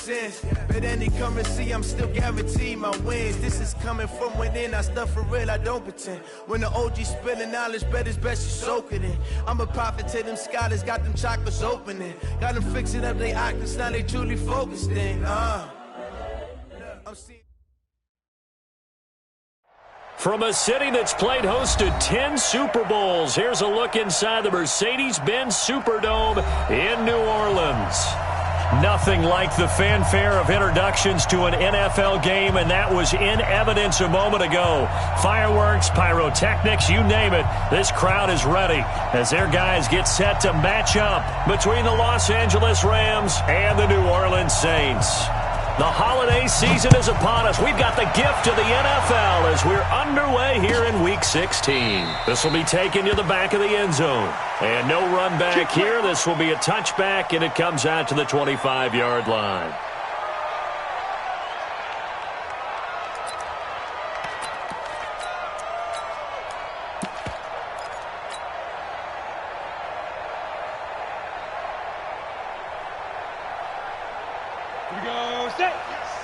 sense. But any currency, I'm still guaranteed my wins. This is coming from within. I stuff for real, I don't pretend. When the OG spilling knowledge, bet it's best you soak it in. I'm a prophet to them scholars, got them chakras opening. Got them fixing up they octaves, now they truly focused in. I'm seeing. From a city that's played host to 10 Super Bowls, here's a look inside the Mercedes-Benz Superdome in New Orleans. Nothing like the fanfare of introductions to an NFL game, and that was in evidence a moment ago. Fireworks, pyrotechnics, you name it. This crowd is ready as their guys get set to match up between the Los Angeles Rams and the New Orleans Saints. The holiday season is upon us. We've got the gift of the NFL as we're underway here in Week 16. This will be taken to the back of the end zone. And no run back here. This will be a touchback, and it comes out to the 25-yard line. Here we go, set,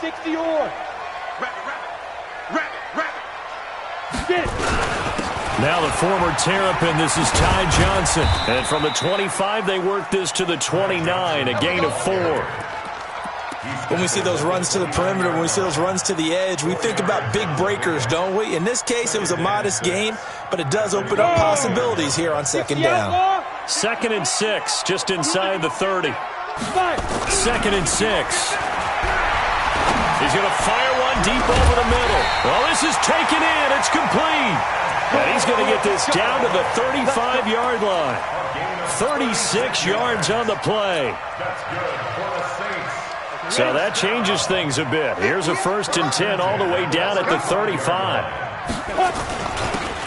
60 or. Get it. Now the former Terrapin, this is Ty Johnson. And from the 25, they work this to the 29, a gain of 4. When we see those runs to the perimeter, when we see those runs to the edge, we think about big breakers, don't we? In this case, it was a modest game, but it does open up possibilities here on second down. 2nd and 6, just inside the 30. 2nd and 6. He's going to fire one deep over the middle. Well, this is taken in. It's complete. And he's going to get this down to the 35-yard line. 36 yards on the play. So that changes things a bit. Here's a 1st and 10 all the way down at the 35.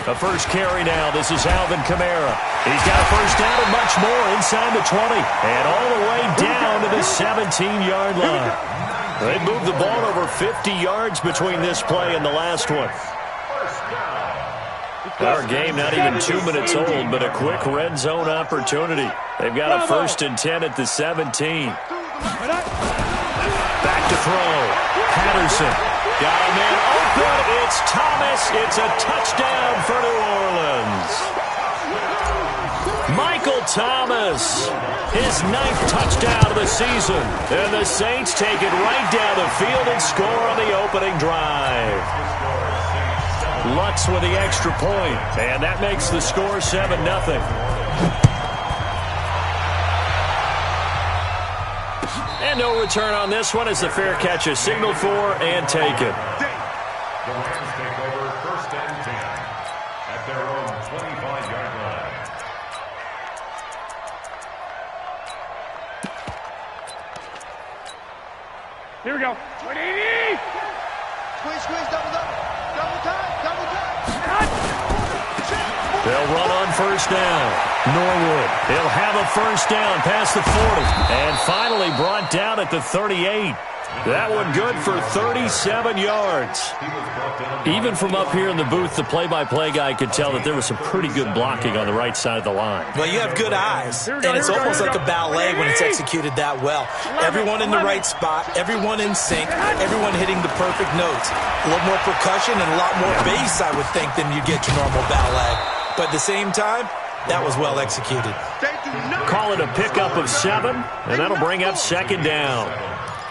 The first carry now. This is Alvin Kamara. He's got a first down and much more inside the 20. And all the way down to the 17-yard line. They moved the ball over 50 yards between this play and the last one. Our game not even 2 minutes old, but a quick red zone opportunity. They've got a 1st and 10 at the 17. Back to throw. Patterson. Got a man open. It's Thomas. It's a touchdown for New Orleans. Michael Thomas, his 9th touchdown of the season. And the Saints take it right down the field and score on the opening drive. Lutz with the extra point, and that makes the score 7-0. And no return on this one as the fair catch is signaled for and taken. The Rams take over 1st and 10 at their own 25-yard line. Here we go. 180. Squeeze, double time. They'll run on 1st down. Norwood, he'll have a 1st down past the 40. And finally brought down at the 38. That one good for 37 yards. Even from up here in the booth, the play-by-play guy could tell that there was some pretty good blocking on the right side of the line. Well, you have good eyes, and it's almost like a ballet when it's executed that well. Everyone in the right spot, everyone in sync, everyone hitting the perfect notes. A little more percussion and a lot more bass, I would think, than you get your normal ballet. But at the same time, that was well executed. Call it a pickup of 7, and that'll bring up 2nd down.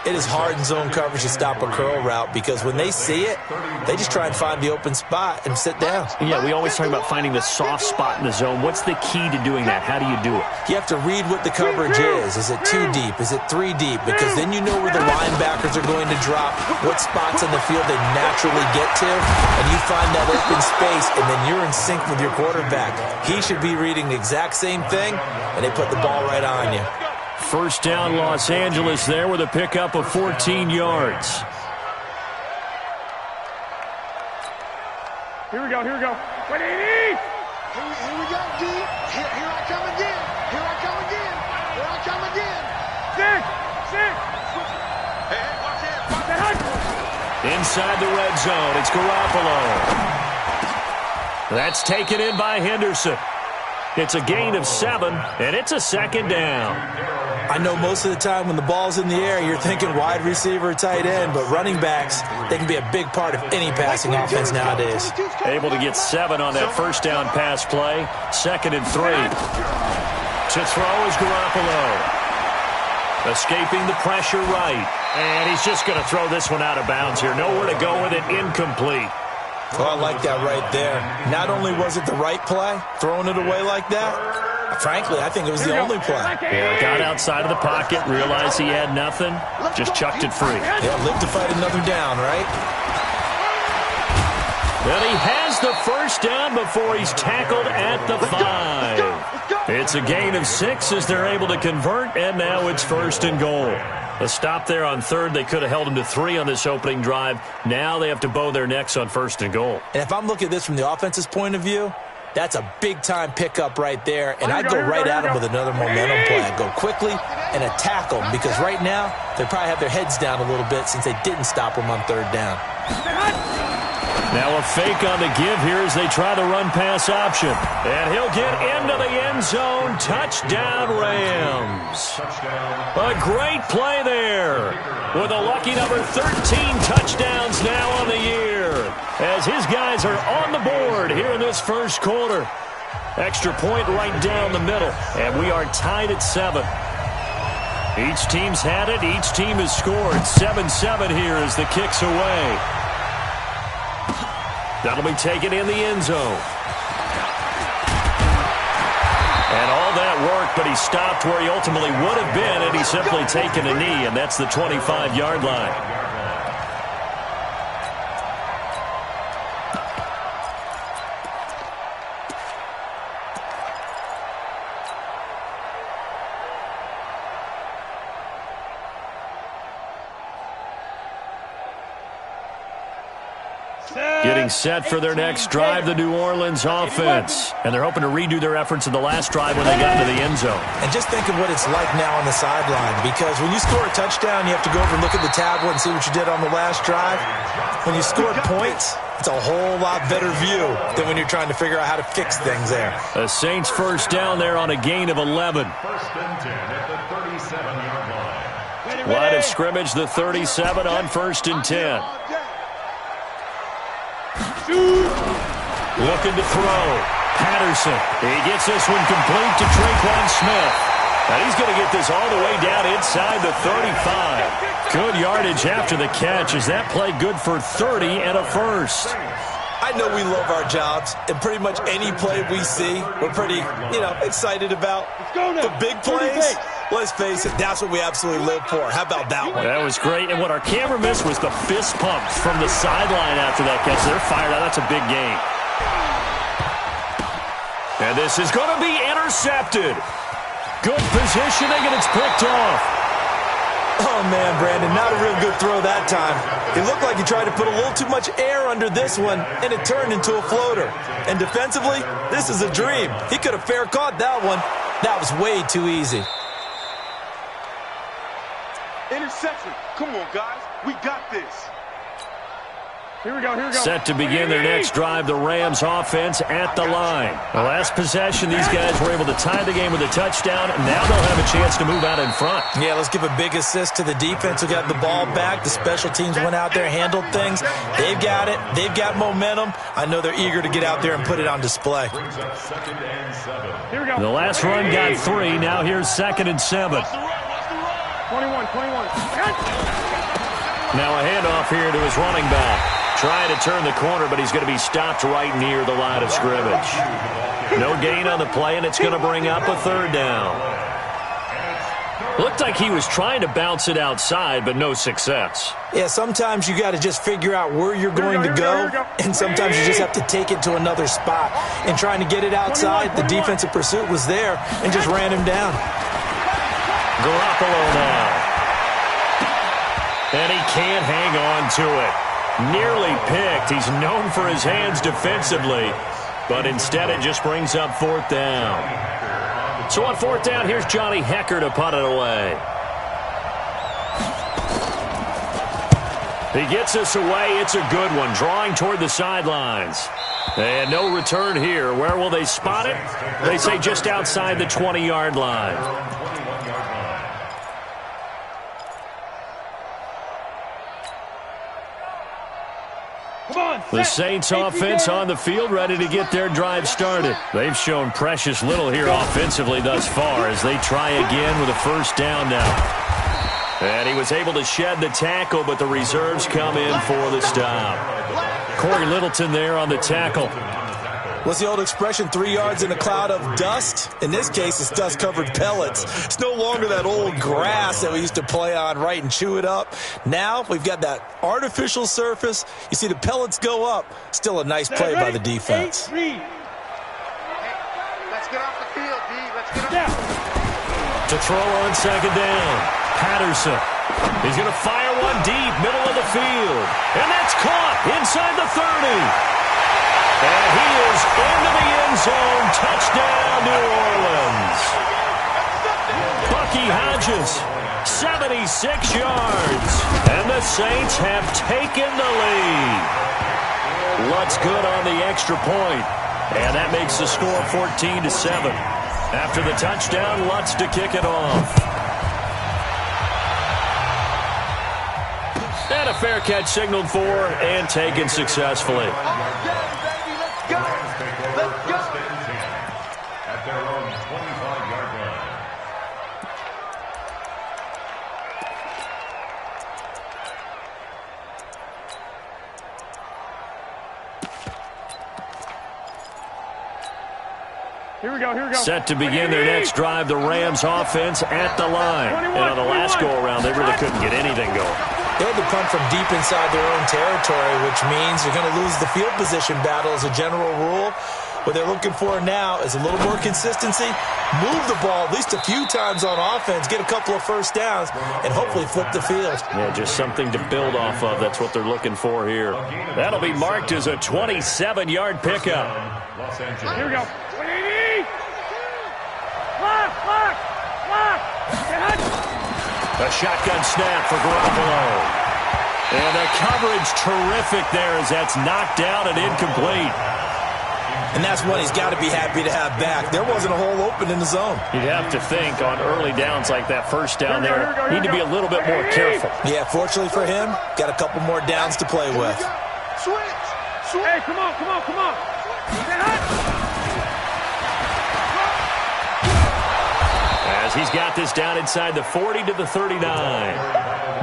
It is hard in zone coverage to stop a curl route because when they see it, they just try and find the open spot and sit down. Yeah, we always talk about finding the soft spot in the zone. What's the key to doing that? How do you do it? You have to read what the coverage is. Is it 2 deep? Is it 3 deep? Because then you know where the linebackers are going to drop, what spots on the field they naturally get to, and you find that open space, and then you're in sync with your quarterback. He should be reading the exact same thing, and they put the ball right on you. 1st down Los Angeles there with a pickup of 14 yards. Here we go. 180. Here we go, D. Here I come again. Six. Hey, watch it. Inside the red zone, it's Garoppolo. That's taken in by Henderson. It's a gain of 7, and it's a 2nd down. I know most of the time when the ball's in the air, you're thinking wide receiver, tight end, but running backs, they can be a big part of any passing offense nowadays. Able to get 7 on that first down pass play. 2nd and 3. To throw is Garoppolo. Escaping the pressure right. And he's just going to throw this one out of bounds here. Nowhere to go with it. Incomplete. Oh, I like that right there. Not only was it the right play, throwing it away like that, frankly, I think it was the only play. Yeah, got outside of the pocket, realized he had nothing, just chucked it free. Yeah, live to fight another down, right? And he has the first down before he's tackled at the 5. It's a gain of 6 as they're able to convert, and now it's 1st and goal. A stop there on 3rd. They could have held him to 3 on this opening drive. Now they have to bow their necks on 1st and goal. And if I'm looking at this from the offense's point of view, that's a big-time pickup right there, and I'd go right at him with another momentum play. I'd go quickly and attack them, because right now they probably have their heads down a little bit since they didn't stop him on 3rd down. Now a fake on the give here as they try the run-pass option. And he'll get into the end zone. Touchdown, Rams. A great play there with a lucky number 13 touchdowns now on the year as his guys are on the board here in this first quarter. Extra point right down the middle, and we are tied at 7. Each team's had it. Each team has scored. 7-7 here as the kick's away. That'll be taken in the end zone. And all that work, but he stopped where he ultimately would have been, and he's simply taken a knee, and that's the 25-yard line. Getting set for their next drive, the New Orleans offense. And they're hoping to redo their efforts in the last drive when they got into the end zone. And just think of what it's like now on the sideline, because when you score a touchdown, you have to go over and look at the tablet and see what you did on the last drive. When you score points, it's a whole lot better view than when you're trying to figure out how to fix things there. The Saints first down there on a gain of 11. 1st and 10 at the 37-yard line. Line of scrimmage, the 37 on 1st and 10. Looking to throw. Patterson. He gets this one complete to Traquan Smith. And he's going to get this all the way down inside the 35. Good yardage after the catch. Is that play good for 30 and a first? I know we love our jobs, and pretty much any play we see, we're pretty, excited about. The big plays, let's face it, that's what we absolutely live for. How about that one? That was great, and what our camera missed was the fist pumps from the sideline after that catch. They're fired out. That's a big gain. And this is going to be intercepted. Good positioning, and it's picked off. Oh, man, Brandon, not a real good throw that time. It looked like he tried to put a little too much air under this one, and it turned into a floater. And defensively, this is a dream. He could have fair caught that one. That was way too easy. Interception. Come on, guys. We got this. Here we go. Set to begin their next drive, the Rams offense at the line. The last possession, these guys were able to tie the game with a touchdown, and now they'll have a chance to move out in front. Yeah, let's give a big assist to the defense who got the ball back. The special teams went out there, handled things. They've got it. They've got momentum. I know they're eager to get out there and put it on display. The last run got 3. Now here's 2nd and 7. 21. Now a handoff here to his running back. Trying to turn the corner, but he's going to be stopped right near the line of scrimmage. No gain on the play, and it's going to bring up a 3rd down. Looked like he was trying to bounce it outside, but no success. Yeah, sometimes you got to just figure out where you're going to go, and sometimes you just have to take it to another spot. And trying to get it outside, the defensive pursuit was there and just ran him down. Garoppolo now. And he can't hang on to it. Nearly picked. He's known for his hands defensively, but instead it just brings up 4th down. So on 4th down, here's Johnny Hecker to punt it away. He gets this away. It's a good one, drawing toward the sidelines. And no return here. Where will they spot it? They say just outside the 20-yard line. The Saints offense on the field, ready to get their drive started. They've shown precious little here offensively thus far as they try again with a first down now. And he was able to shed the tackle, but the reserves come in for the stop. Corey Littleton there on the tackle. What's the old expression, 3 yards in a cloud of dust? In this case, it's dust-covered pellets. It's no longer that old grass that we used to play on, right, and chew it up. Now we've got that artificial surface. You see the pellets go up. Still a nice play by the defense. Hey, let's get off the field, D. Let's get off. To throw on second down, Patterson. He's going to fire one deep, middle of the field. And that's caught inside the 30. And he is into the end zone. Touchdown, New Orleans. Bucky Hodges, 76 yards. And the Saints have taken the lead. Lutz good on the extra point. And that makes the score 14-7. After the touchdown, Lutz to kick it off. And a fair catch signaled for and taken successfully. Here we go. Set to begin their next drive, the Rams offense at the line. And on the last go-around, they really couldn't get anything going. They had to punt from deep inside their own territory, which means you're going to lose the field position battle as a general rule. What they're looking for now is a little more consistency, move the ball at least a few times on offense, get a couple of first downs, and hopefully flip the field. Yeah, just something to build off of. That's what they're looking for here. That'll be marked as a 27-yard pickup. Here we go. A shotgun snap for Garoppolo. And the coverage terrific there as that's knocked down and incomplete. And that's what he's got to be happy to have back. There wasn't a hole open in the zone. You'd have to think on early downs like that first down there, need to be a little bit more careful. Yeah, fortunately for him, got a couple more downs to play with. Switch. Hey, come on. As he's got this down inside the 40 to the 39.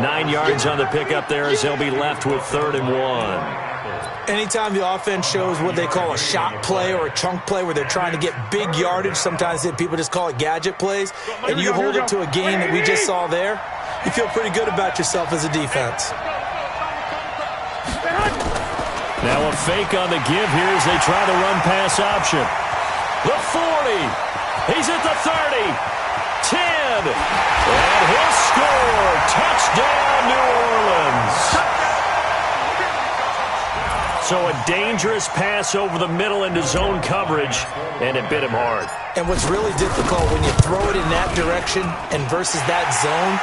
9 yards on the pickup there as they'll be left with 3rd and 1. Anytime the offense shows what they call a shot play or a chunk play where they're trying to get big yardage, sometimes people just call it gadget plays, and you hold it to a gain that we just saw there, you feel pretty good about yourself as a defense. Now a fake on the give here as they try the run-pass option. The 40. He's at the 30. 10. And he'll score. Touchdown, New Orleans. So a dangerous pass over the middle into zone coverage, and it bit him hard. And what's really difficult when you throw it in that direction and versus that zone,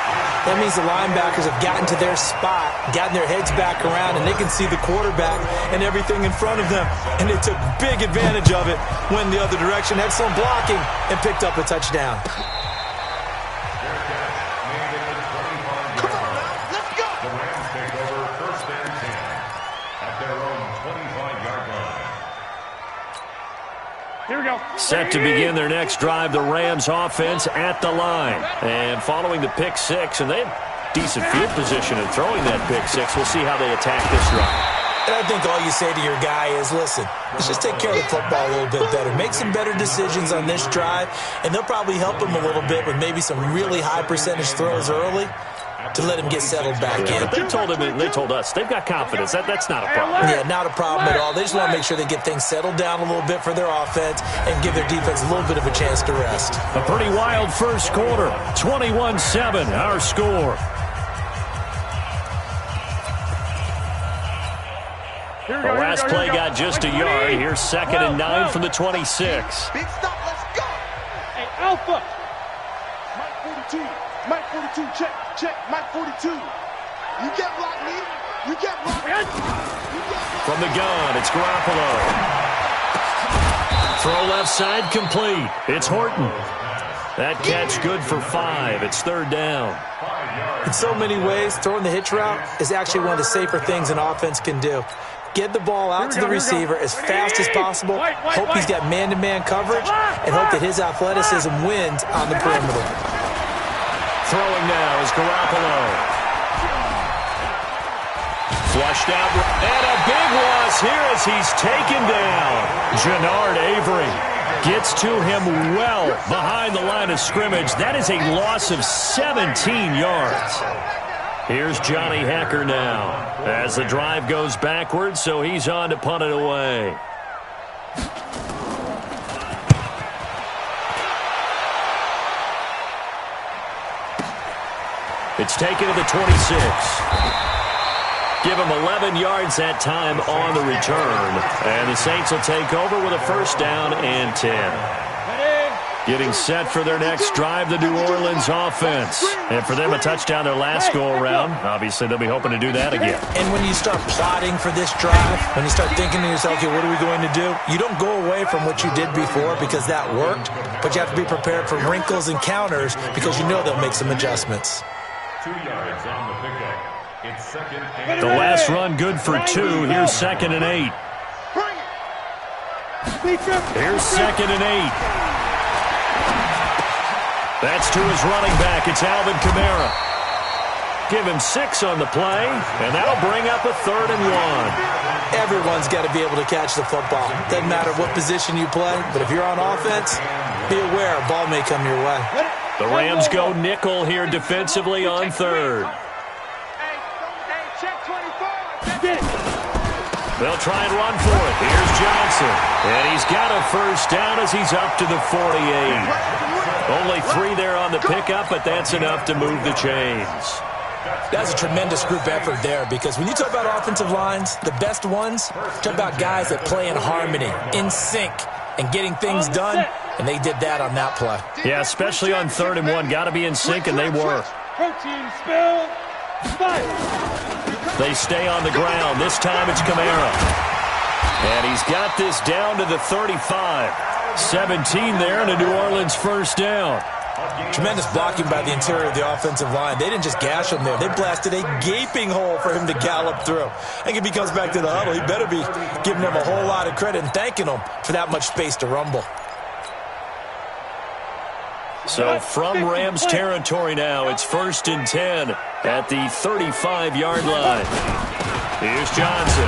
that means the linebackers have gotten to their spot, gotten their heads back around, and they can see the quarterback and everything in front of them. And they took big advantage of it, went the other direction, had some blocking, and picked up a touchdown. Here we go. Set to begin their next drive, the Rams offense at the line. And following the pick six, and they have decent field position in throwing that pick six. We'll see how they attack this drive. And I think all you say to your guy is, listen, let's just take care of the football a little bit better. Make some better decisions on this drive, and they'll probably help him a little bit with maybe some really high percentage throws early to let him get settled back in. But they told him, and they told us, they've got confidence. That's not a problem. Yeah, not a problem at all. They just want to make sure they get things settled down a little bit for their offense and give their defense a little bit of a chance to rest. A pretty wild first quarter. 21-7, our score. The last play got just a yard. Here's 2nd and 9 from the 26. Big stop, let's go. Hey, Alpha. Mike 42, check, Mike 42. You get blocked, Lee. You get blocked. From the gun, it's Garoppolo. Throw left side complete. It's Horton. That catch good for 5. It's 3rd down. In so many ways, throwing the hitch route is actually one of the safer things an offense can do. Get the ball out to the receiver as fast as possible. Hope he's got man-to-man coverage, and hope that his athleticism wins on the perimeter. Throwing now is Garoppolo. Flushed out, and a big loss here as he's taken down. Jannard Avery gets to him well behind the line of scrimmage. That is a loss of 17 yards. Here's Johnny Hecker now as the drive goes backwards, so he's on to punt it away. It's taken to the 26. Give him 11 yards that time on the return. And the Saints will take over with a first down and 10. Getting set for their next drive, the New Orleans offense. And for them, a touchdown their last go-around. Obviously, they'll be hoping to do that again. And when you start plotting for this drive, when you start thinking to yourself, okay, what are we going to do? You don't go away from what you did before because that worked, but you have to be prepared for wrinkles and counters because you know they'll make some adjustments. 2 yards on the pickup. It's second and The last run good for 2. Here's 2nd and 8. Here's 2nd and 8. That's to his running back. It's Alvin Kamara. Give him 6 on the play, and that'll bring up a 3rd and 1. Everyone's got to be able to catch the football. Doesn't matter what position you play, but if you're on offense, be aware a ball may come your way. The Rams go nickel here defensively on 3rd. They'll try and run for it. Here's Johnson. And he's got a first down as he's up to the 48. Only 3 there on the pickup, but that's enough to move the chains. That's a tremendous group effort there because when you talk about offensive lines, the best ones, talk about guys that play in harmony, in sync, and getting things done, and they did that on that play. Yeah, especially on 3rd and 1. Got to be in sync, and they were. Protein spill. They stay on the ground. This time it's Kamara. And he's got this down to the 35. 17 there and a New Orleans first down. Tremendous blocking by the interior of the offensive line. They didn't just gash him there. They blasted a gaping hole for him to gallop through. I think if he comes back to the huddle, he better be giving them a whole lot of credit and thanking them for that much space to rumble. So from Rams territory now, it's 1st and 10 at the 35-yard line. Here's Johnson.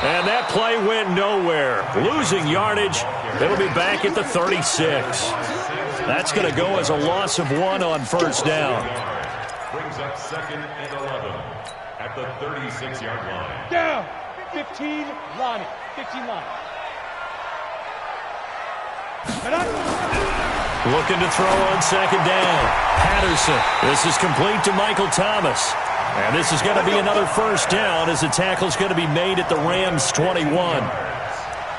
And that play went nowhere. Losing yardage. It'll be back at the 36. That's going to go as a loss of 1 on first down. brings up 2nd and 11 at the 36-yard line. Down. 15 line. 15 line. Looking to throw on 2nd down. Patterson. This is complete to Michael Thomas. And this is going to be another first down as the tackle's going to be made at the Rams' 21.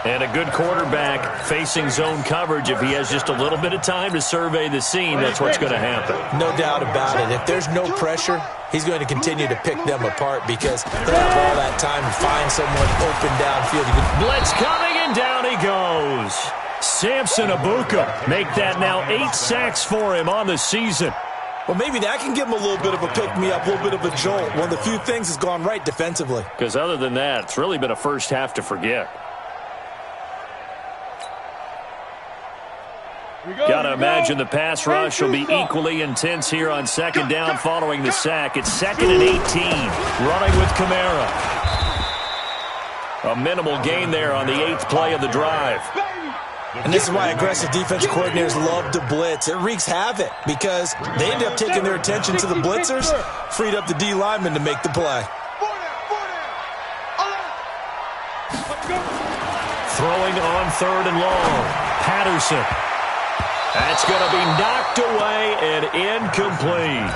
And a good quarterback facing zone coverage. If he has just a little bit of time to survey the scene, that's what's going to happen. No doubt about it. If there's no pressure, he's going to continue to pick them apart because he'll have all that time to find someone open downfield. Blitz coming, and down he goes. Samson Abuka make that now 8 sacks for him on the season. Well, maybe that can give him a little bit of a pick-me-up, a little bit of a jolt. One of the few things has gone right defensively. Because other than that, it's really been a first half to forget. Got to imagine the pass rush will be equally intense here on 2nd down following the sack. It's 2nd and 18. Running with Kamara. A minimal gain there on the 8th play of the drive. And this is why aggressive defensive coordinators love to blitz. It wreaks havoc because they end up taking their attention to the blitzers, freed up the D lineman to make the play. Throwing on 3rd and long. Patterson. That's going to be knocked away and incomplete.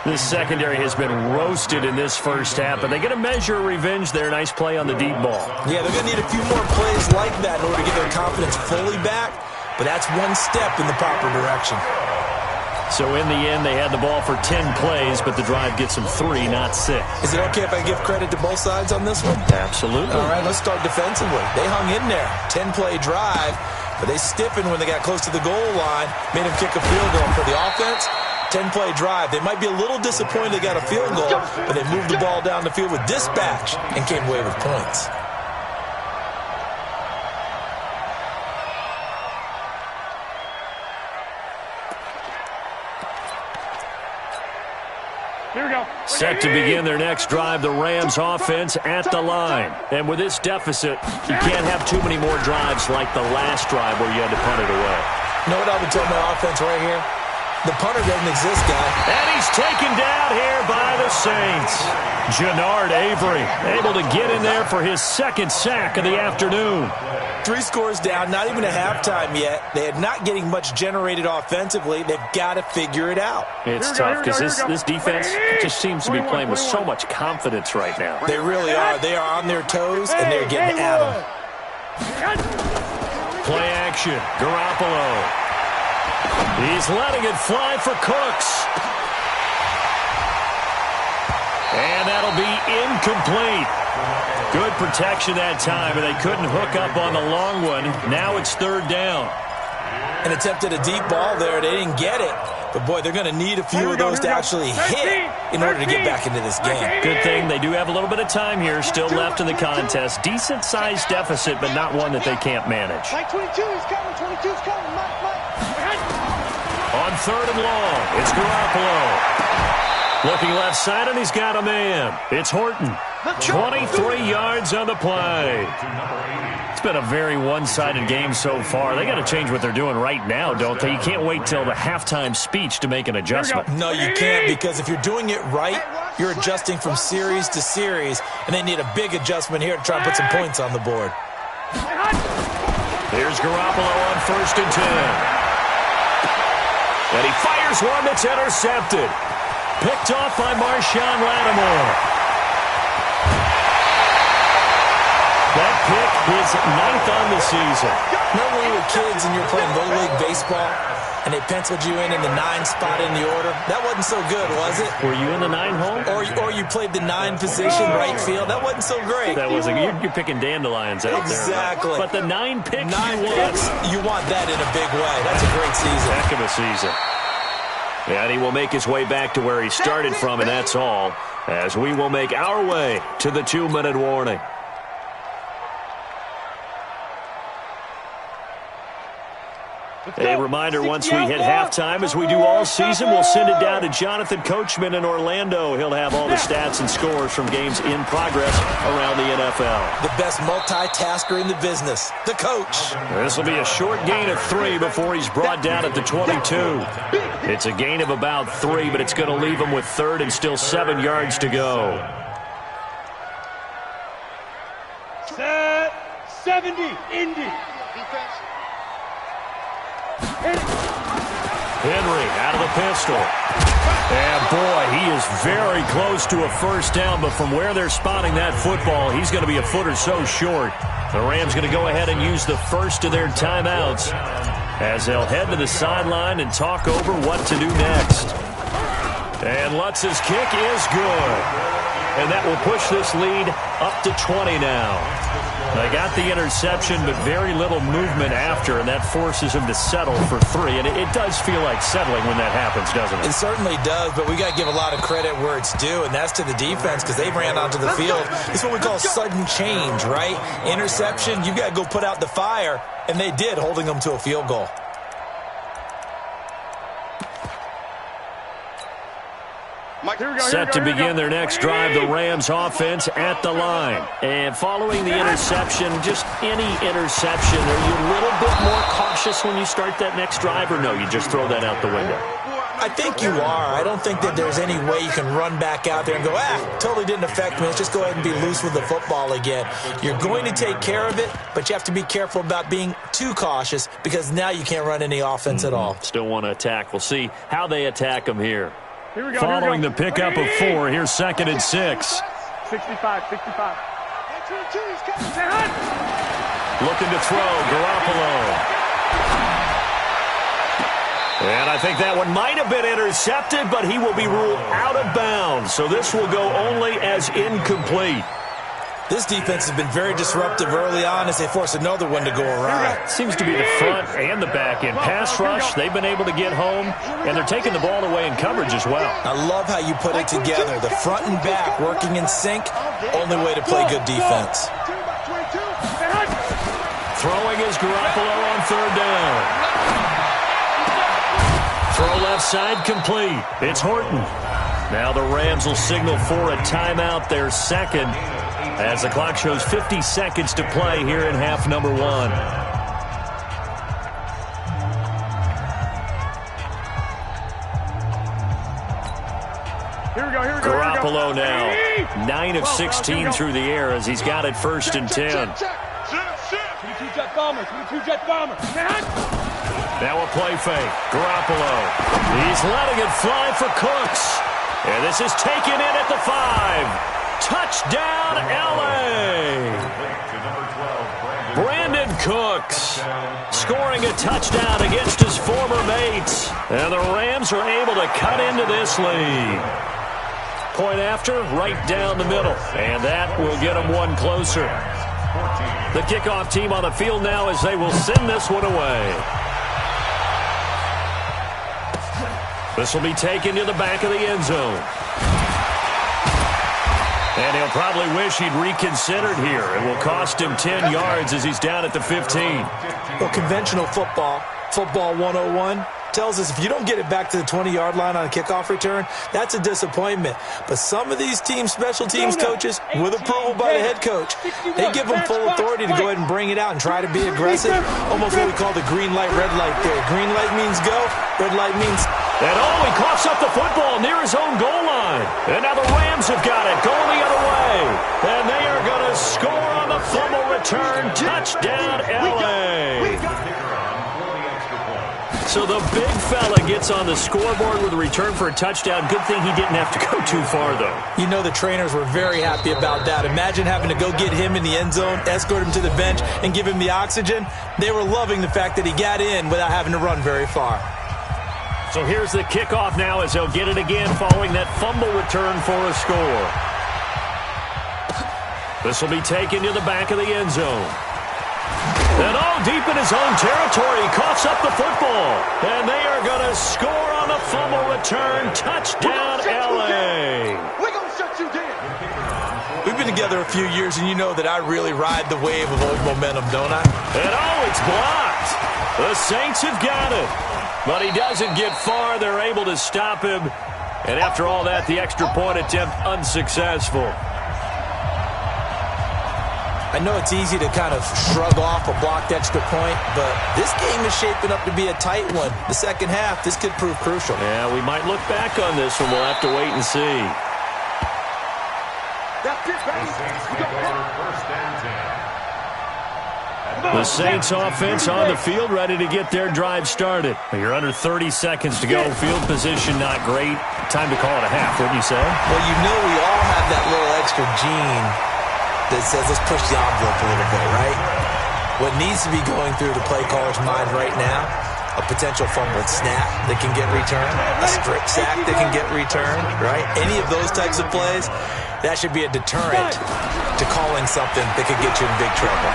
This secondary has been roasted in this first half, but they get a measure of revenge there. Nice play on the deep ball. Yeah, they're going to need a few more plays like that in order to get their confidence fully back, but that's one step in the proper direction. So in the end, they had the ball for 10 plays, but the drive gets them 3, not 6. Is it okay if I give credit to both sides on this one? Absolutely. All right, let's start defensively. They hung in there. 10-play drive, but they stiffened when they got close to the goal line, made them kick a field goal. For the offense, 10-play drive. They might be a little disappointed they got a field goal, but they moved the ball down the field with dispatch and came away with points. Here we go. Set to begin their next drive, the Rams offense at the line. And with this deficit, you can't have too many more drives like the last drive where you had to punt it away. You know what I would tell my offense right here? The punter doesn't exist, guy. And he's taken down here by the Saints. Jannard Avery able to get in there for his second sack of the afternoon. 3 scores down, not even a halftime yet. They are not getting much generated offensively. They've got to figure it out. It's tough because this defense just seems to be playing with so much confidence right now. They really are. They are on their toes, and they're getting at them. Play action. Garoppolo. He's letting it fly for Cooks. And that'll be incomplete. Good protection that time, and they couldn't hook up on the long one. Now it's 3rd down. And attempted a deep ball there. They didn't get it. But, boy, they're going to need a few of those to actually hit in order to get back into this game. Good thing they do have a little bit of time here still left in the contest. Decent-sized deficit, but not one that they can't manage. Mike 22 is coming. 22 is coming. Mike. On 3rd and long, it's Garoppolo. Looking left side, and he's got a man. It's Horton. 23 yards on the play. It's been a very one-sided game so far. They got to change what they're doing right now, don't they? You can't wait till the halftime speech to make an adjustment. No, you can't, because if you're doing it right, you're adjusting from series to series, and they need a big adjustment here to try and put some points on the board. Here's Garoppolo on 1st and 10. And he fires one that's intercepted. Picked off by Marshawn Lattimore. That pick is 9th on the season. Remember when we were kids and you were playing Little League Baseball and they penciled you in the 9 spot in the order? That wasn't so good, was it? Were you in the 9 hole? Or you played the 9 position right field? That wasn't so great. That wasn't. You're picking dandelions out there. Exactly. But the 9 picks you want that in a big way. That's a great season. Heck of a season. And he will make his way back to where he started from, and that's all, as we will make our way to the 2-minute warning. A reminder, once we hit halftime, as we do all season, we'll send it down to Jonathan Coachman in Orlando. He'll have all the stats and scores from games in progress around the NFL. The best multitasker in the business, the coach. This will be a short gain of 3 before he's brought down at the 22. It's a gain of about 3, but it's going to leave him with 3rd and still 7 yards to go. Set 70, Indy. Henry out of the pistol. And, boy, he is very close to a first down, but from where they're spotting that football, he's going to be a foot or so short. The Rams going to go ahead and use the first of their timeouts as they'll head to the sideline and talk over what to do next. And Lutz's kick is good. And that will push this lead up to 20 now. They got the interception, but very little movement after, and that forces him to settle for 3. And it does feel like settling when that happens, doesn't it? It certainly does, but we got to give a lot of credit where it's due, and that's to the defense because they ran onto the field. It's what we call sudden change, right? Interception, you got to go put out the fire, and they did, holding them to a field goal. Set to begin their next drive, the Rams offense at the line. And following the interception, just any interception, are you a little bit more cautious when you start that next drive, or no, you just throw that out the window? I think you are. I don't think that there's any way you can run back out there and go, totally didn't affect me. Let's just go ahead and be loose with the football again. You're going to take care of it, but you have to be careful about being too cautious because now you can't run any offense at all. Still want to attack. We'll see how they attack them here. Following the pickup of 4, here's 2nd and 6. 65. Looking to throw, Garoppolo. And I think that one might have been intercepted, but he will be ruled out of bounds. So this will go only as incomplete. This defense has been very disruptive early on as they force another one to go awry. Seems to be the front and the back end. Pass rush, they've been able to get home, and they're taking the ball away in coverage as well. I love how you put it together. The front and back working in sync, only way to play good defense. Throwing is Garoppolo on third down. Throw left side complete. It's Horton. Now the Rams will signal for a timeout, their second, as the clock shows 50 seconds to play here in half number one. Here we go. Garoppolo now, 9 of 16 through the air as he's got it first and 10. 22 jet bombers. Now a play fake. Garoppolo. He's letting it fly for Cooks. And this is taken in at the 5. Touchdown, L.A. Brandon Cooks scoring a touchdown against his former mates. And the Rams are able to cut into this lead. Point after, right down the middle. And that will get them one closer. The kickoff team on the field now as they will send this one away. This will be taken to the back of the end zone. And he'll probably wish he'd reconsidered here. It will cost him 10 yards as he's down at the 15. Well, conventional football 101, tells us if you don't get it back to the 20-yard line on a kickoff return, that's a disappointment. But some of these special teams coaches, with approval by the head coach, they give them full authority to go ahead and bring it out and try to be aggressive. Almost what we call the green light, red light theory. Green light means go, red light means... And he coughs up the football near his own goal line. And now the Rams have got it, going the other way. And they are going to score on the fumble return. Touchdown, L.A. So the big fella gets on the scoreboard with a return for a touchdown. Good thing he didn't have to go too far, though. You know the trainers were very happy about that. Imagine having to go get him in the end zone, escort him to the bench, and give him the oxygen. They were loving the fact that he got in without having to run very far. So here's the kickoff now as they'll get it again following that fumble return for a score. This will be taken to the back of the end zone. And deep in his own territory, he coughs up the football. And they are going to score on the fumble return. Touchdown, L.A. We're going to shut you down. We've been together a few years, and you know that I really ride the wave of old momentum, don't I? And it's blocked. The Saints have got it. But he doesn't get far. They're able to stop him. And after all that, the extra point attempt unsuccessful. I know it's easy to kind of shrug off a blocked extra point, but this game is shaping up to be a tight one. The second half, this could prove crucial. Yeah, we might look back on this one. We'll have to wait and see. That's it, baby. First and 10. The Saints offense on the field, ready to get their drive started. You're under 30 seconds to go. Field position not great. Time to call it a half, wouldn't you say? Well, you know we all have that little extra gene that says let's push the envelope a little bit, right? What needs to be going through the play caller's mind right now, a potential fumbled snap that can get returned, a strip sack that can get returned, right? Any of those types of plays, that should be a deterrent to calling something that could get you in big trouble.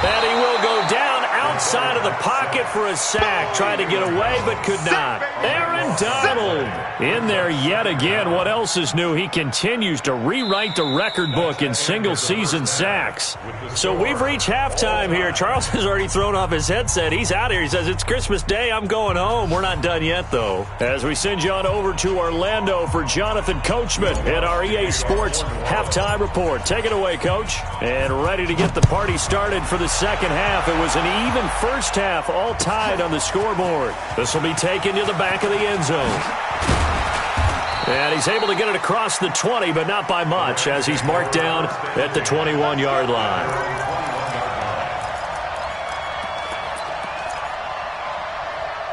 And he will go down outside of the pocket for a sack. Tried to get away, but could not. Aaron Donald in there yet again. What else is new? He continues to rewrite the record book in single-season sacks. So we've reached halftime here. Charles has already thrown off his headset. He's out here. He says, it's Christmas Day. I'm going home. We're not done yet, though. As we send you on over to Orlando for Jonathan Coachman at our EA Sports Halftime Report. Take it away, Coach. And ready to get the party started for the second half. It was an even first half, all tied on the scoreboard. This will be taken to the back of the end zone. And he's able to get it across the 20, but not by much, as he's marked down at the 21-yard line.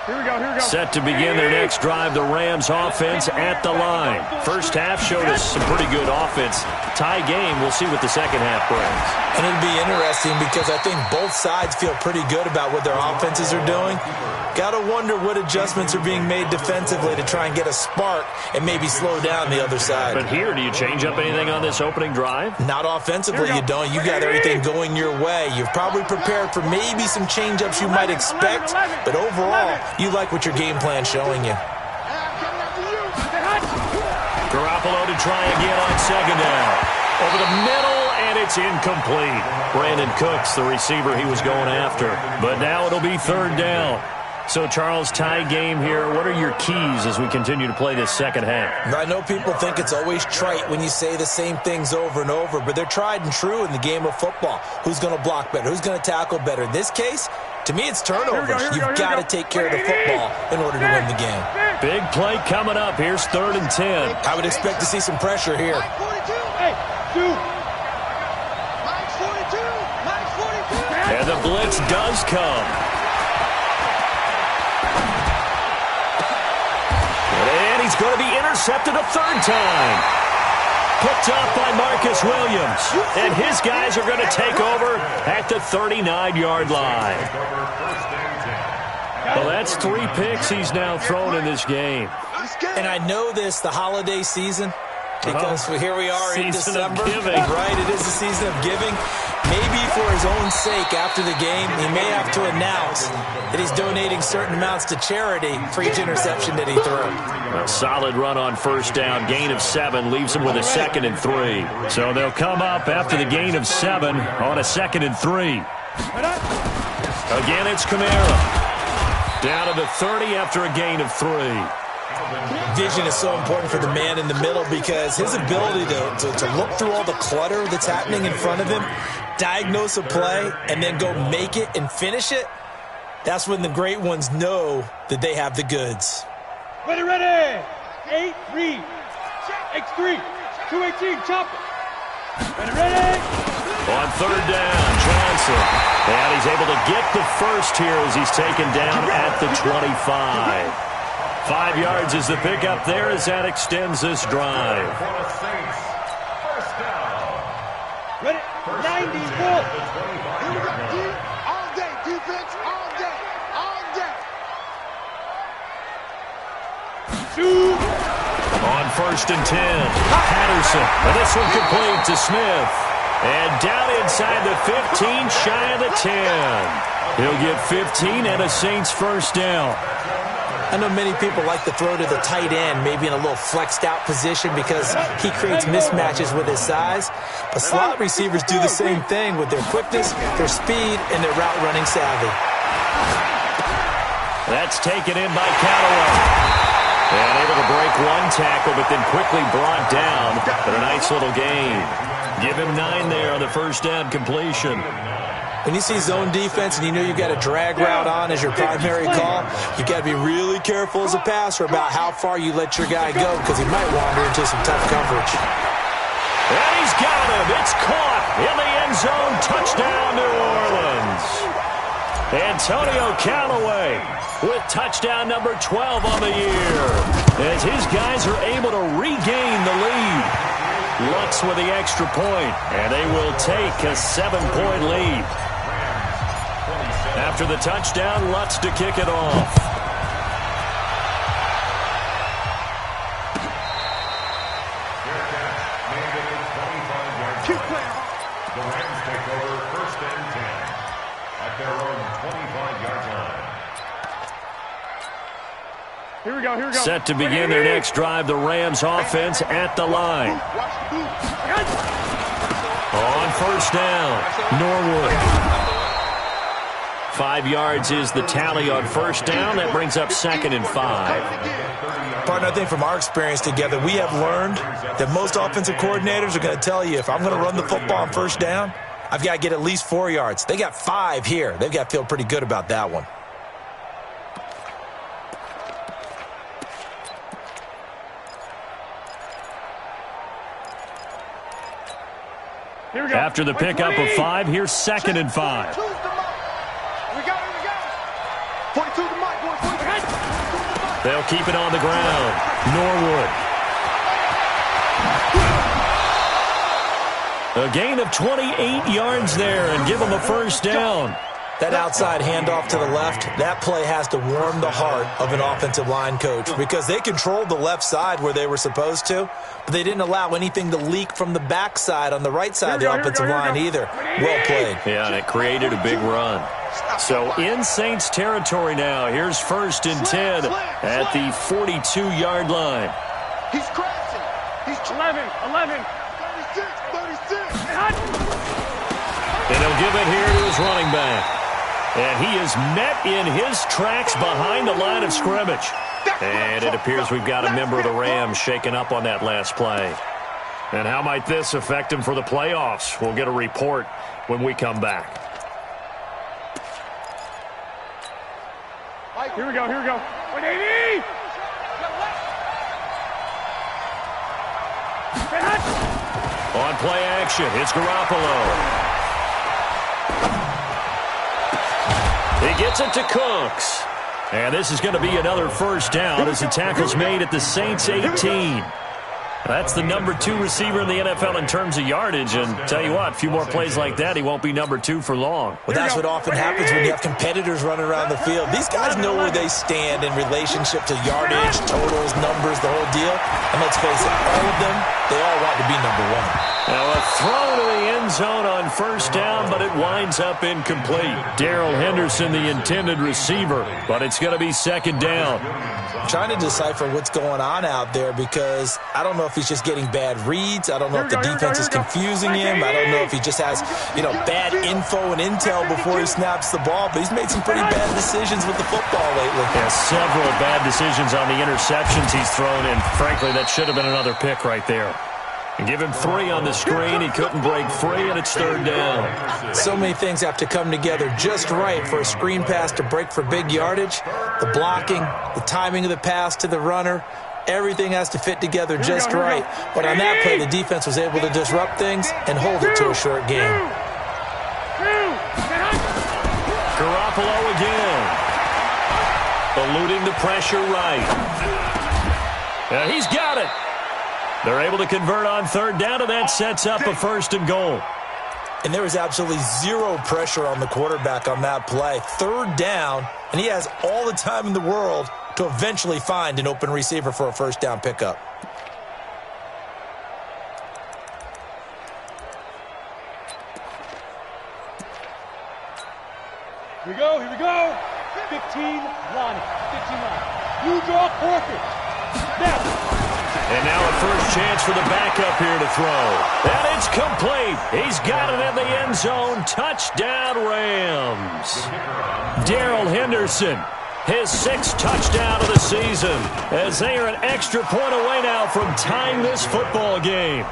Here we go. Set to begin their next drive, the Rams offense at the line. First half showed us some pretty good offense. Tie game, we'll see what the second half brings. And it'll be interesting because I think both sides feel pretty good about what their offenses are doing. Got to wonder what adjustments are being made defensively to try and get a spark and maybe slow down the other side. But here, do you change up anything on this opening drive? Not offensively, you don't. You got everything going your way. You've probably prepared for maybe some change-ups you might expect, but overall, you like what your game plan's showing you. Garoppolo to try again on second down. Over the middle, and it's incomplete. Brandon Cooks, the receiver he was going after. But now it'll be third down. So, Charles, tie game here. What are your keys as we continue to play this second half? I know people think it's always trite when you say the same things over and over, but they're tried and true in the game of football. Who's going to block better? Who's going to tackle better? In this case, to me, it's turnovers. You've got to take care of the football in order to win the game. Big play coming up. Here's 3rd and 10. I would expect to see some pressure here. And the blitz does come. And he's going to be intercepted a third time. Picked up by Marcus Williams. And his guys are going to take over at the 39-yard line. Well, that's 3 picks he's now thrown in this game. And I know this, the holiday season, because here we are in December. Right, it is the season of giving. Maybe for his own sake, after the game, he may have to announce that he's donating certain amounts to charity for each interception that he threw. A solid run on first down. Gain of 7 leaves him with a 2nd and 3. So they'll come up after the gain of 7 on a 2nd and 3. Again, it's Kamara. Down to the 30 after a gain of 3. Vision is so important for the man in the middle because his ability to look through all the clutter that's happening in front of him, diagnose a play, and then go make it and finish it, that's when the great ones know that they have the goods. Ready. 8-3. X3. 218. Chop it. Ready. On third down, Johnson. And he's able to get the first here as he's taken down at the 25. 5 yards is the pickup there as that extends this drive. Ready? 90. All day, defense, all day, all day. Shoot. On 1st and 10, Patterson. And this one complete to Smith. And down inside the 15, shy of the 10. He'll get 15 and a Saints first down. I know many people like to throw to the tight end, maybe in a little flexed out position because he creates mismatches with his size. But slot receivers do the same thing with their quickness, their speed, and their route running savvy. That's taken in by Callaway. And able to break one tackle, but then quickly brought down. But a nice little gain. Give him 9 there on the first down completion. When you see zone defense and you know you've got a drag route on as your primary call, you've got to be really careful as a passer about how far you let your guy go because he might wander into some tough coverage. And he's got him. It's caught in the end zone. Touchdown, New Orleans. Antonio Callaway with touchdown number 12 on the year as his guys are able to regain the lead. Lutz with the extra point, and they will take a 7-point lead. After the touchdown, Lutz to kick it off. The Rams take over 1st and 10 at their own 25-yard line. Here we go. Set to begin their next drive, the Rams offense at the line. On first down, Norwood. 5 yards is the tally on first down. That brings up 2nd and 5. Partner, I think from our experience together, we have learned that most offensive coordinators are going to tell you, if I'm going to run the football on first down, I've got to get at least 4 yards. They got 5 here. They've got to feel pretty good about that one. After the pickup of 5, here's 2nd and 5. We got it. 42 to Mike, boys. They'll keep it on the ground. Norwood. A gain of 28 yards there and give them a first down. That outside handoff to the left, that play has to warm the heart of an offensive line coach because they controlled the left side where they were supposed to, but they didn't allow anything to leak from the backside on the right side of the offensive line either. Well played. Yeah, and it created a big run. So in Saints territory now, here's 1st and 10 at the 42-yard line. He's crashing. He's 11. 36. And he'll give it here to his running back. And he is met in his tracks behind the line of scrimmage. And it appears we've got a member of the Rams shaken up on that last play. And how might this affect him for the playoffs? We'll get a report when we come back. Here we go. 180. On play action, it's Garoppolo. He gets it to Cooks. And this is going to be another first down as the tackle's made at the Saints 18. That's the number 2 receiver in the NFL in terms of yardage. And tell you what, a few more plays like that, he won't be number 2 for long. Well, that's what often happens when you have competitors running around the field. These guys know where they stand in relationship to yardage, totals, numbers, the whole deal. And let's face it, all of them, they all want to be number 1. Now a throw to the end zone on first down, but it winds up incomplete. Darrell Henderson, the intended receiver, but it's going to be 2nd down. I'm trying to decipher what's going on out there because I don't know if he's just getting bad reads. I don't know if the defense is confusing him. I don't know if he just has, bad info and intel before he snaps the ball, but he's made some pretty bad decisions with the football lately. Yeah, several bad decisions on the interceptions he's thrown, and frankly, that should have been another pick right there. And give him 3 on the screen. He couldn't break free, and it's 3rd down. So many things have to come together just right for a screen pass to break for big yardage. The blocking, the timing of the pass to the runner, everything has to fit together just right. But on that play, the defense was able to disrupt things and hold it to a short game. Garoppolo again. Eluding the pressure right. And he's got it. They're able to convert on 3rd down, and that sets up a 1st and goal. And there was absolutely zero pressure on the quarterback on that play. 3rd down, and he has all the time in the world to eventually find an open receiver for a 1st down pickup. Here we go. 15 line. You draw perfect. Now. And now a first chance for the backup here to throw. And it's complete. He's got it in the end zone. Touchdown, Rams. Darrell Henderson, his 6th touchdown of the season, as they are an extra point away now from tying this football game.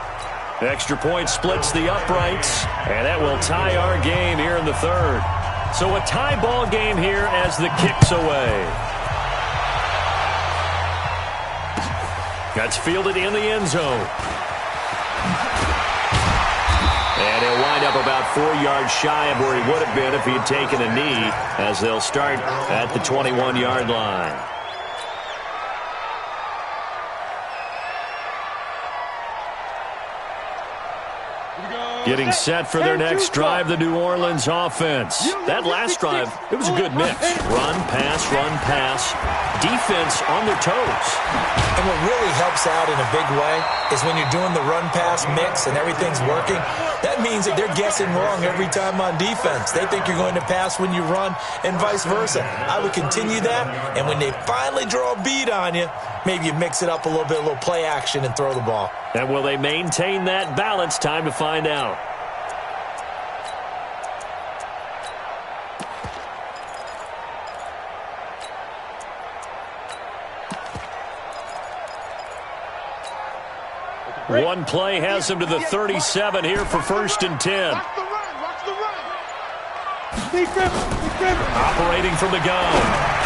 Extra point splits the uprights, and that will tie our game here in the 3rd. So a tie ball game here as the kick's away. That's fielded in the end zone. And he'll wind up about 4 yards shy of where he would have been if he had taken a knee, as they'll start at the 21-yard line. Getting set for their next drive, the New Orleans offense. That last drive, it was a good mix. Run, pass, defense on their toes. And what really helps out in a big way is when you're doing the run-pass mix and everything's working, that means that they're guessing wrong every time on defense. They think you're going to pass when you run and vice versa. I would continue that, and when they finally draw a beat on you, maybe you mix it up a little bit, a little play action, and throw the ball. And will they maintain that balance? Time to find out. One play has him to the 37 here for 1st and 10. Watch the run. Operating from the gun,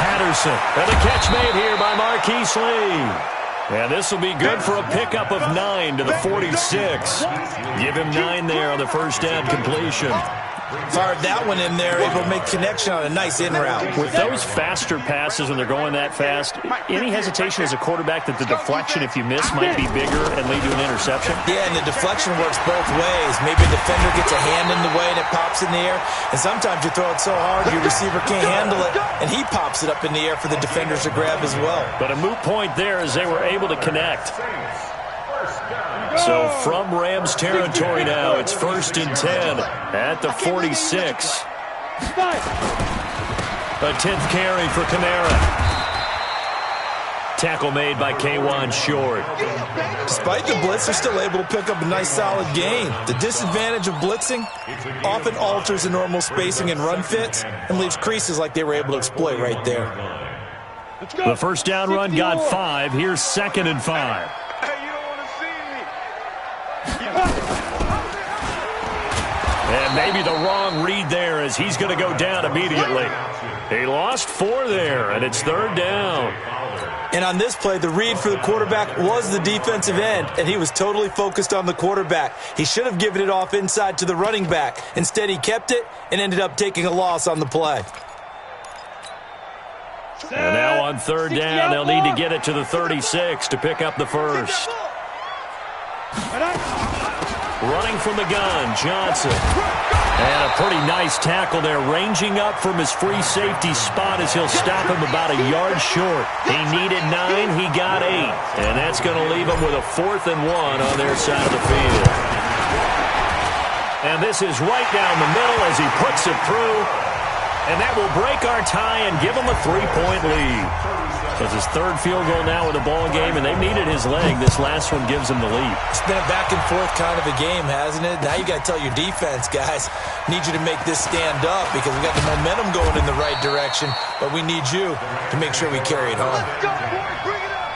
Patterson. And the catch made here by Marquise Lee. And this will be good for a pickup of 9 to the 46. Give him 9 there on the first down completion. Fired that one in there, able to make connection on a nice in route. With those faster passes when they're going that fast, any hesitation as a quarterback that the deflection, if you miss, might be bigger and lead to an interception? Yeah, and the deflection works both ways. Maybe a defender gets a hand in the way and it pops in the air, and sometimes you throw it so hard your receiver can't handle it, and he pops it up in the air for the defenders to grab as well. But a moot point there as they were able to connect. So from Rams territory now, it's 1st and 10 at the 46. A 10th carry for Kamara. Tackle made by K'Wan Short. Despite the blitz, they're still able to pick up a nice solid gain. The disadvantage of blitzing often alters the normal spacing and run fits and leaves creases like they were able to exploit right there. The first down run got 5. Here's 2nd and 5. And maybe the wrong read there as he's going to go down immediately. He lost 4 there, and it's 3rd down. And on this play, the read for the quarterback was the defensive end, and he was totally focused on the quarterback. He should have given it off inside to the running back. Instead, he kept it and ended up taking a loss on the play. And now on 3rd down, they'll need to get it to the 36 to pick up the first. Running from the gun, Johnson. And a pretty nice tackle there, ranging up from his free safety spot as he'll stop him about a yard short. He needed 9, he got 8. And that's going to leave him with a 4th and 1 on their side of the field. And this is right down the middle as he puts it through. And that will break our tie and give him a 3-point lead. It's his 3rd field goal now in the ball game, and they've needed his leg. This last one gives him the lead. It's been a back-and-forth kind of a game, hasn't it? Now you got to tell your defense, guys, need you to make this stand up because we got the momentum going in the right direction, but we need you to make sure we carry it home. Let's go, boys. Bring it up.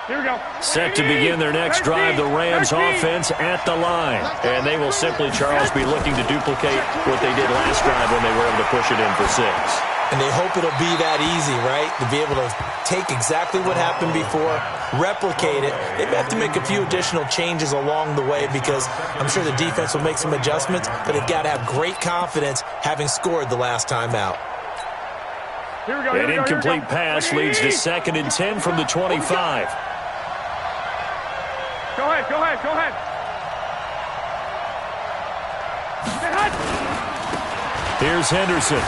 Here we go. Set to begin their next drive, the Rams offense at the line. And they will simply, Charles, be looking to duplicate what they did last drive when they were able to push it in for 6. And they hope it'll be that easy, right? To be able to take exactly what happened before, replicate it. They may have to make a few additional changes along the way because I'm sure the defense will make some adjustments, but they've got to have great confidence having scored the last time out. An incomplete pass leads to 2nd and 10 from the 25. Go ahead, go ahead, go ahead. Here's Henderson.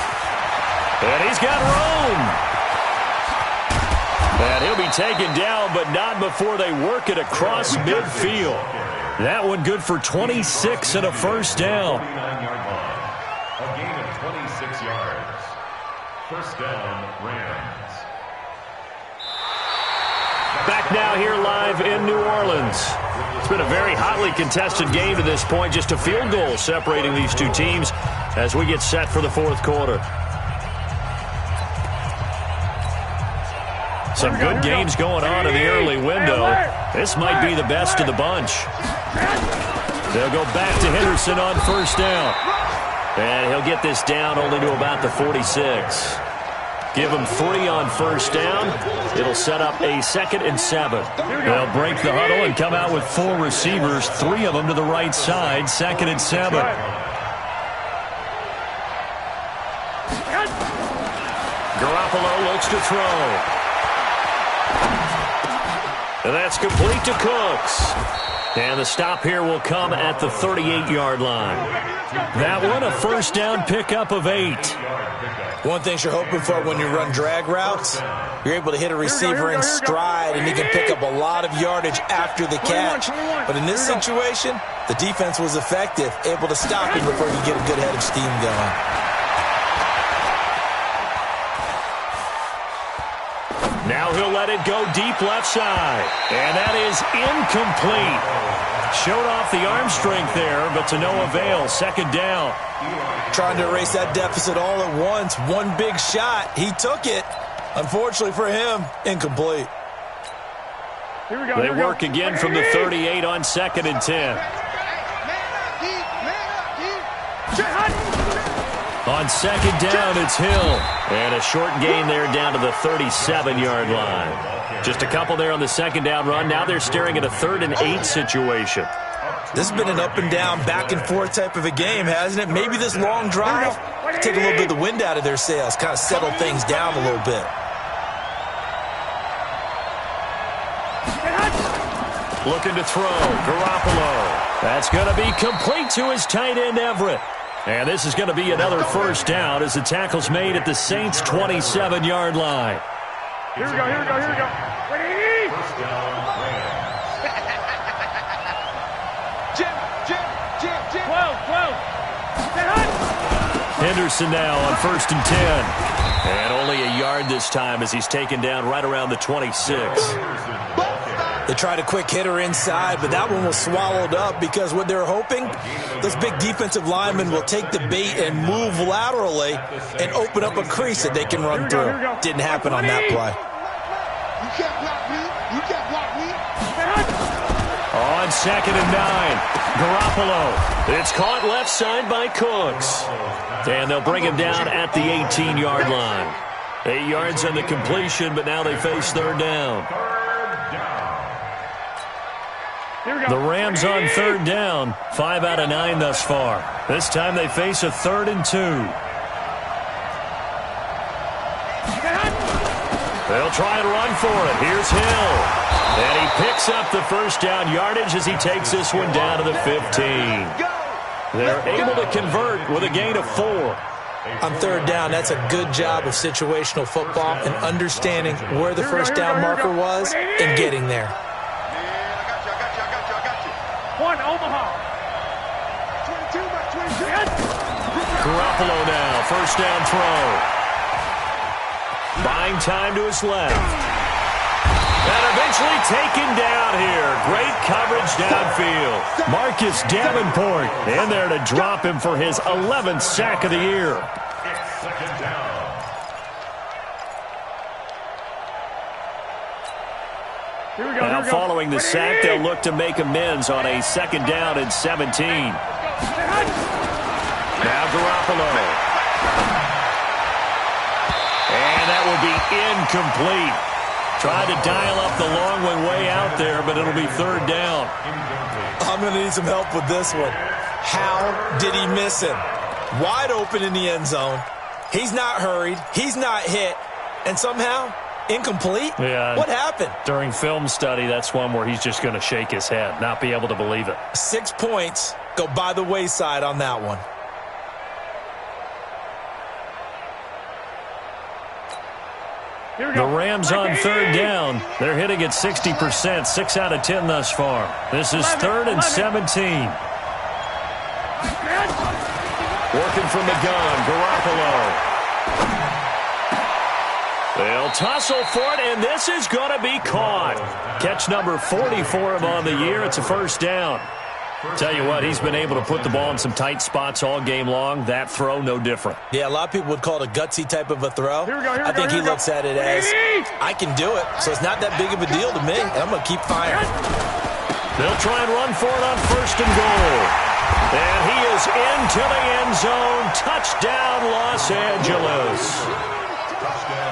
And he's got room. And he'll be taken down, but not before they work it across midfield. That one good for 26 and a first down. A gain of 26 yards. First down, Rams. Back now here live in New Orleans. It's been a very hotly contested game to this point. Just a field goal separating these two teams as we get set for the 4th quarter. Some good games going on in the early window. This might be the best of the bunch. They'll go back to Henderson on 1st down. And he'll get this down only to about the 46. Give him 3 on 1st down. It'll set up a 2nd and 7. They'll break the huddle and come out with 4 receivers, 3 of them to the right side, 2nd and 7. Garoppolo looks to throw. And that's complete to Cooks. And the stop here will come at the 38-yard line. That one, a first down pickup of 8. One thing you're hoping for when you run drag routes, you're able to hit a receiver in stride, and he can pick up a lot of yardage after the catch. But in this situation, the defense was effective, able to stop him before you get a good head of steam going. Now he'll let it go deep left side. And that is incomplete. Showed off the arm strength there, but to no avail. 2nd down. Trying to erase that deficit all at once. One big shot. He took it. Unfortunately for him, incomplete. They work again from the 38 on 2nd and 10. On 2nd down, it's Hill. And a short gain there down to the 37-yard line. Just a couple there on the second down run. Now they're staring at a 3rd and 8 situation. This has been an up and down, back and forth type of a game, hasn't it? Maybe this long drive take a little bit of the wind out of their sails, kind of settle things down a little bit. Looking to throw. Garoppolo. That's going to be complete to his tight end, Everett. And this is going to be another first down as the tackle's made at the Saints' 27-yard line. Here we go. Ready? First down, Jim. 12. Henderson now on 1st and 10. And only a yard this time as he's taken down right around the 26. They tried a quick hitter inside, but that one was swallowed up because what they're hoping, those big defensive linemen will take the bait and move laterally and open up a crease that they can run through. Didn't happen on that play. You can't block me. You can't block me. On 2nd and 9, Garoppolo. It's caught left side by Cooks. And they'll bring him down at the 18-yard line. 8 yards on the completion, but now they face 3rd down. The Rams on 3rd down, 5 out of 9 thus far. This time they face a 3rd and 2. They'll try and run for it. Here's Hill. And he picks up the first down yardage as he takes this one down to the 15. They're able to convert with a gain of 4. On 3rd down, that's a good job of situational football and understanding where the first down marker was and getting there. One, Omaha. 22. Garoppolo now, first down throw. Buying time to his left. And eventually taken down here. Great coverage downfield. Marcus Davenport in there to drop him for his 11th sack of the year. it's 2nd down. Now following the sack, they'll look to make amends on a 2nd down and 17. Now Garoppolo. And that will be incomplete. Tried to dial up the long one way out there, but it'll be 3rd down. I'm going to need some help with this one. How did he miss him? Wide open in the end zone. He's not hurried. He's not hit. And somehow, incomplete? Yeah. What happened? During film study, that's one where he's just going to shake his head, not be able to believe it. 6 points go by the wayside on that one. The Rams on 3rd down. They're hitting at 60%, 6 out of 10 thus far. This is 3rd and 17. Working from the gun, Garoppolo. They'll tussle for it, and this is going to be caught. Catch number 40 for him on the year. It's a first down. Tell you what, he's been able to put the ball in some tight spots all game long. That throw, no different. Yeah, a lot of people would call it a gutsy type of a throw. I think he looks at it as, I can do it, so it's not that big of a deal to me, and I'm going to keep firing. They'll try and run for it on 1st and goal. And he is into the end zone. Touchdown, Los Angeles.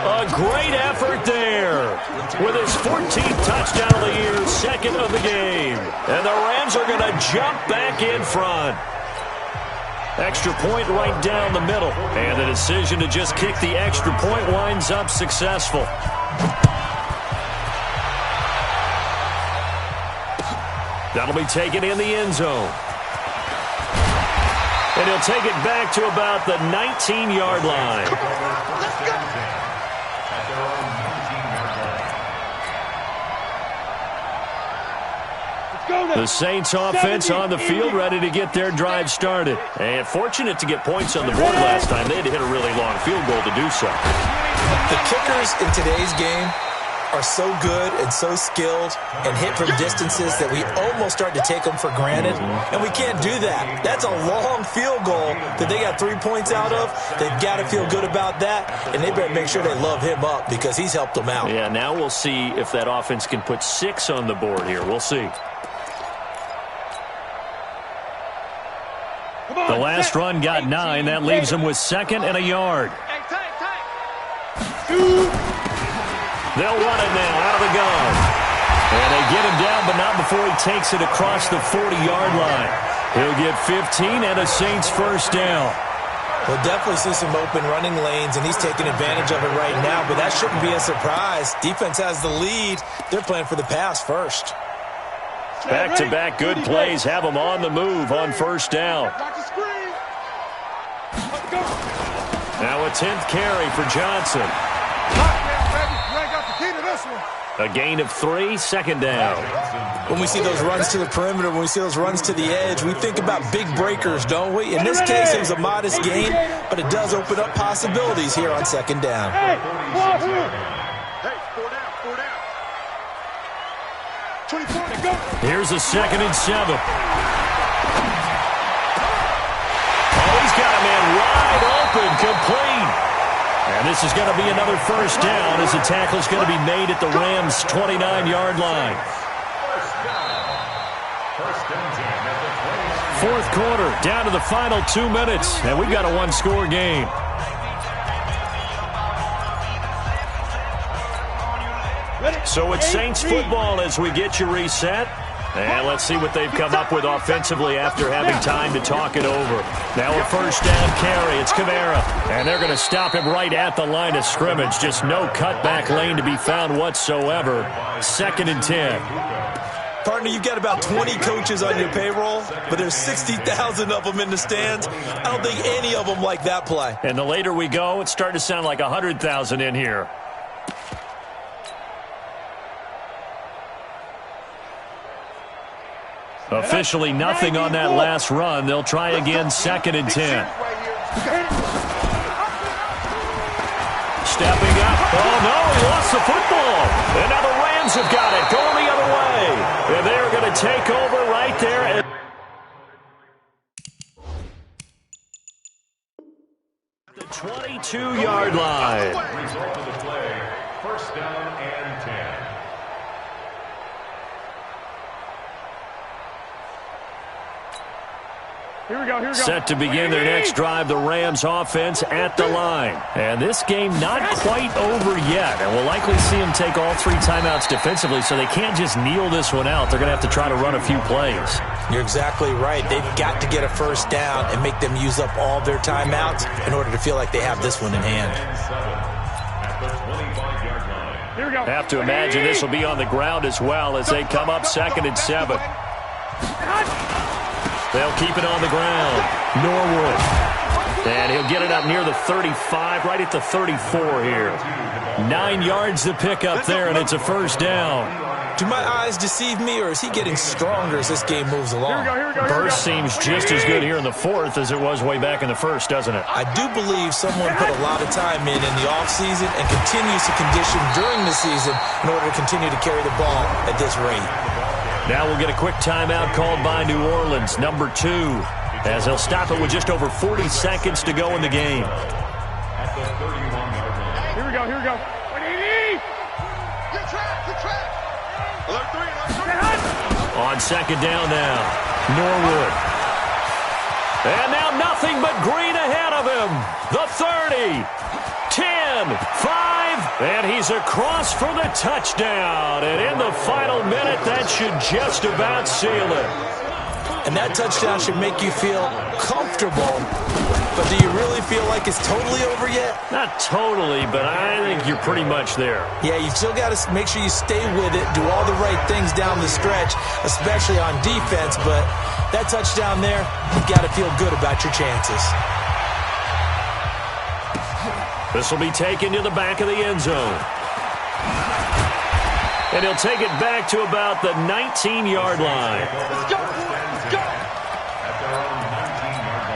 A great effort there with his 14th touchdown of the year, 2nd of the game. And the Rams are going to jump back in front. Extra point right down the middle. And the decision to just kick the extra point winds up successful. That'll be taken in the end zone. And he'll take it back to about the 19-yard line. The Saints offense on the field, ready to get their drive started. And fortunate to get points on the board last time. They had to hit a really long field goal to do so. The kickers in today's game are so good and so skilled and hit from distances that we almost start to take them for granted. And we can't do that. That's a long field goal that they got 3 points out of. They've got to feel good about that, and they better make sure they love him up because he's helped them out. Yeah, now we'll see if that offense can put 6 on the board here. We'll see. The last run got 9. That leaves him with 2nd and a yard. They'll run it now out of the gun. And they get him down, but not before he takes it across the 40-yard line. He'll get 15 and a Saints first down. We'll definitely see some open running lanes, and he's taking advantage of it right now, but that shouldn't be a surprise. Defense has the lead. They're playing for the pass first. Back-to-back good plays have them on the move on first down. Now a 10th carry for Johnson. A gain of 3, second down. When we see those runs to the perimeter, when we see those runs to the edge, we think about big breakers, don't we? In this case, it was a modest gain, but it does open up possibilities here on second down. Hey, 4 down. 24 to go. Here's a 2nd and 7. Oh, he's got a man wide open, complete. And this is going to be another first down as the tackle is going to be made at the Rams' 29-yard line. Fourth quarter, down to the final 2 minutes, and we've got a one-score game. So it's Saints football as we get you reset. And let's see what they've come up with offensively after having time to talk it over. Now a first down carry. It's Kamara. And they're going to stop him right at the line of scrimmage. Just no cutback lane to be found whatsoever. 2nd and 10. Partner, you've got about 20 coaches on your payroll, but there's 60,000 of them in the stands. I don't think any of them like that play. And the later we go, it's starting to sound like 100,000 in here. Officially nothing on that last run. They'll try again, 2nd and 10. Stepping up. Oh, no, he lost the football. And now the Rams have got it, going the other way. And they're going to take over right there. At the 22-yard line. Result of the play, first down and 10. Here we go. Set to begin their next drive, the Rams offense at the line. And this game not quite over yet. And we'll likely see them take all 3 timeouts defensively, so they can't just kneel this one out. They're going to have to try to run a few plays. You're exactly right. They've got to get a first down and make them use up all their timeouts in order to feel like they have this one in hand. Here we go. Have to imagine this will be on the ground as well as they come up 2nd and 7. They'll keep it on the ground. Norwood. And he'll get it up near the 35, right at the 34 here. 9 yards to pick up there, and it's a first down. Do my eyes deceive me, or is he getting stronger as this game moves along? Burst seems just as good here in the 4th as it was way back in the 1st, doesn't it? I do believe someone put a lot of time in the offseason and continues to condition during the season in order to continue to carry the ball at this rate. Now we'll get a quick timeout called by New Orleans, number 2, as they'll stop it with just over 40 seconds to go in the game. Here we go. Good track. Alert 3. On second down now, Norwood. And now nothing but green ahead of him. The 30, 10, 5, and he's across for the touchdown. And in the final minute, that should just about seal it. And that touchdown should make you feel comfortable. But do you really feel like it's totally over yet? Not totally, but I think you're pretty much there. Yeah, you still got to make sure you stay with it, do all the right things down the stretch, especially on defense. But that touchdown there, you've got to feel good about your chances. This will be taken to the back of the end zone. And he'll take it back to about the 19-yard line. Let's go. At their own 19-yard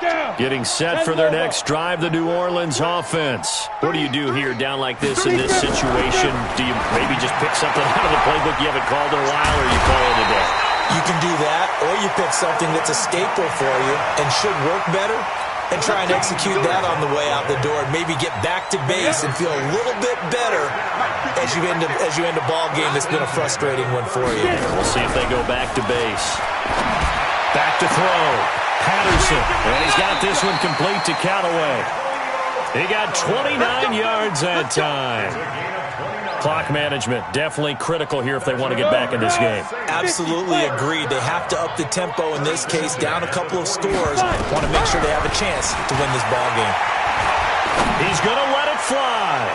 line. Getting set for their next drive, the New Orleans offense. What do you do here down like this in this situation? Do you maybe just pick something out of the playbook you haven't called in a while, or you call it a day? You can do that, or you pick something that's a staple for you and should work better. and try and execute that on the way out the door and maybe get back to base and feel a little bit better as you end a ball game that's been a frustrating one for you. We'll see if they go back to base. Back to throw. Patterson. And he's got this one complete to Callaway. He got 29 yards that time. Clock management definitely critical here if they want to get back in this game. Absolutely agreed. They have to up the tempo in this case, down a couple of scores. Want to make sure they have a chance to win this ball game. He's going to let it fly.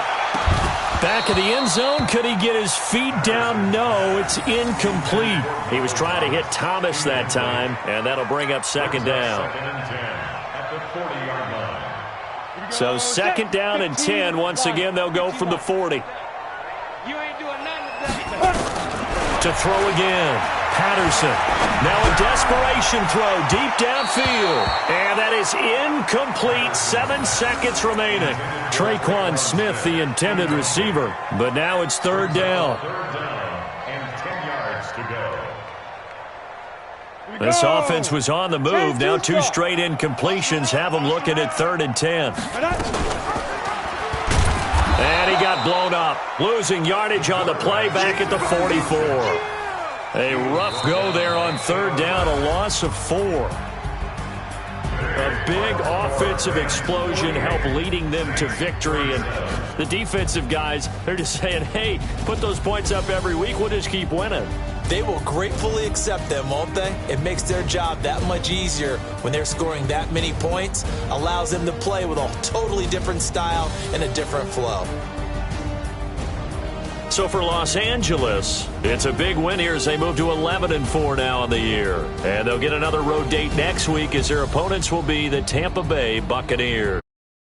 Back of the end zone. Could he get his feet down? No, it's incomplete. He was trying to hit Thomas that time, and that'll bring up second down. So second down and 10. Once again, they'll go from the 40. You ain't doing nothing to throw again. Patterson. Now a desperation throw deep downfield. And that is incomplete. 7 seconds remaining. Traquan Smith, the intended receiver. But now it's third down. And 10 yards to go. This offense was on the move. Now 2 straight incompletions have them looking at 3rd and 10. And he got blown up. Losing yardage on the play back at the 44. A rough go there on third down, a loss of 4. A big offensive explosion helped leading them to victory. And the defensive guys, they're just saying, hey, put those points up every week. We'll just keep winning. They will gratefully accept them, won't they? It makes their job that much easier when they're scoring that many points. Allows them to play with a totally different style and a different flow. So for Los Angeles, it's a big win here as they move to 11-4 now on the year. And they'll get another road date next week as their opponents will be the Tampa Bay Buccaneers.